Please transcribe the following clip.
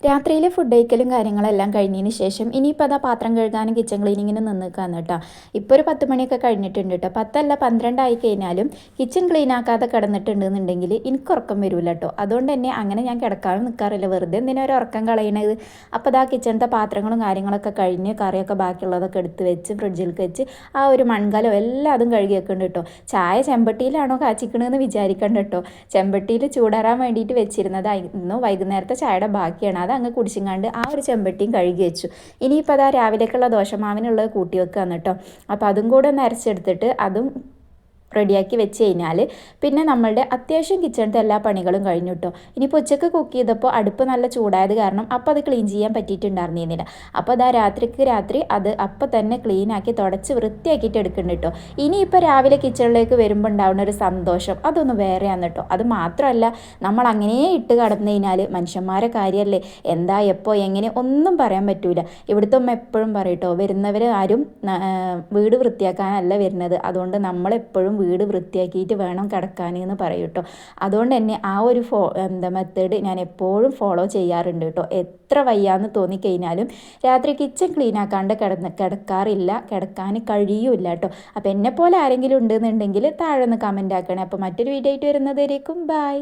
രാത്രിയിലെ ഫുഡ് കഴിക്കലും കാര്യങ്ങളെല്ലാം കഴിഞ്ഞതിന് ശേഷം ഇനിയിപ്പോൾ അതാ പാത്രം കഴുകാനും കിച്ചൺ ക്ലീനിങ്ങിനും നിൽക്കാന്ന് കേട്ടോ. ഇപ്പോൾ ഒരു 10 മണിയൊക്കെ കഴിഞ്ഞിട്ടുണ്ട് കേട്ടോ. 10 അല്ല 12 ആയി കഴിഞ്ഞാലും കിച്ചൺ ക്ലീൻ ആക്കാതെ കിടന്നിട്ടുണ്ടെന്നുണ്ടെങ്കിൽ എനിക്ക് ഉറക്കം വരില്ല കേട്ടോ. അതുകൊണ്ട് തന്നെ അങ്ങനെ ഞാൻ കിടക്കാനും നിൽക്കാറില്ല. വെറുതെ എന്തിനാ ഒരു ഉറക്കം കളയണത്. അപ്പോൾ അതാ കിച്ചണത്തെ പാത്രങ്ങളും കാര്യങ്ങളൊക്കെ കഴിഞ്ഞ് കറിയൊക്കെ ബാക്കിയുള്ളതൊക്കെ എടുത്ത് വെച്ച് ഫ്രിഡ്ജിലേക്ക് വെച്ച് ആ ഒരു മൺകലം എല്ലാം അതും കഴുകി വെക്കുന്നുണ്ട് കേട്ടോ. ചായ ചെമ്പട്ടിയിലാണോ കാച്ചിക്കണമെന്ന് വിചാരിക്കണ്ട കേട്ടോ. ചെമ്പട്ടിയിൽ ചൂടാറാൻ വേണ്ടിയിട്ട് വെച്ചിരുന്നതായിരുന്നു. വൈകുന്നേരത്തെ ചായയുടെ ബാക്കിയാണ്. അത് അങ്ങ് കുടിച്ചിങ്ങാണ്ട് ആ ഒരു ചെമ്പട്ടിയും കഴുകി വെച്ചു. ഇനിയിപ്പോൾ അതാ രാവിലേക്കുള്ള ദോശമാവിനുള്ളത് കൂട്ടി വെക്കുകയാണ് കേട്ടോ. അപ്പോൾ അതും കൂടെ ഒന്ന് അരച്ചെടുത്തിട്ട് അതും റെഡിയാക്കി വെച്ച് കഴിഞ്ഞാൽ പിന്നെ നമ്മളുടെ അത്യാവശ്യം കിച്ചണിൻ്റെ എല്ലാ പണികളും കഴിഞ്ഞു കേട്ടോ. ഇനിയിപ്പോൾ ഉച്ചക്ക് കുക്ക് ചെയ്തപ്പോൾ അടുപ്പ് നല്ല ചൂടായത് കാരണം അപ്പോൾ അത് ക്ലീൻ ചെയ്യാൻ പറ്റിയിട്ടുണ്ടായിരുന്നില്ല. അപ്പോൾ അതാ രാത്രി അത് അപ്പോൾ തന്നെ ക്ലീനാക്കി തുടച്ച് വൃത്തിയാക്കിയിട്ട് എടുക്കുന്നുണ്ട് കേട്ടോ. ഇനിയിപ്പോൾ രാവിലെ കിച്ചണിലേക്ക് വരുമ്പോൾ ഉണ്ടാവുന്ന ഒരു സന്തോഷം അതൊന്ന് വേറെയാണ് കേട്ടോ. അത് മാത്രമല്ല, നമ്മൾ അങ്ങനെ ഇട്ട് കടന്നു കഴിഞ്ഞാൽ മനുഷ്യന്മാരെ കാര്യമല്ലേ, എന്താ എപ്പോൾ എങ്ങനെ ഒന്നും പറയാൻ പറ്റൂല. ഇവിടുത്തെ ഉമ്മ എപ്പോഴും പറയും കേട്ടോ, വരുന്നവർ ആരും വീട് വൃത്തിയാക്കാനല്ല വരുന്നത്, അതുകൊണ്ട് നമ്മളെപ്പോഴും വീട് വൃത്തിയാക്കിയിട്ട് വേണം കിടക്കാൻ എന്ന് പറയും കേട്ടോ. അതുകൊണ്ട് തന്നെ ആ ഒരു മെത്തേഡ് ഞാൻ എപ്പോഴും ഫോളോ ചെയ്യാറുണ്ട് കേട്ടോ. എത്ര വയ്യാന്ന് തോന്നിക്കഴിഞ്ഞാലും രാത്രി കിച്ചൺ ക്ലീൻ ആക്കാണ്ട് കിടക്കാറില്ല, കിടക്കാൻ കഴിയൂല കേട്ടോ. അപ്പോൾ എന്നെപ്പോലെ ആരെങ്കിലും ഉണ്ടെന്നുണ്ടെങ്കിൽ താഴെ ഒന്ന് കമൻ്റ് ആക്കണേ. അപ്പോൾ മറ്റൊരു വീഡിയോ ആയിട്ട് വരുന്നതായിരിക്കും. ബൈ.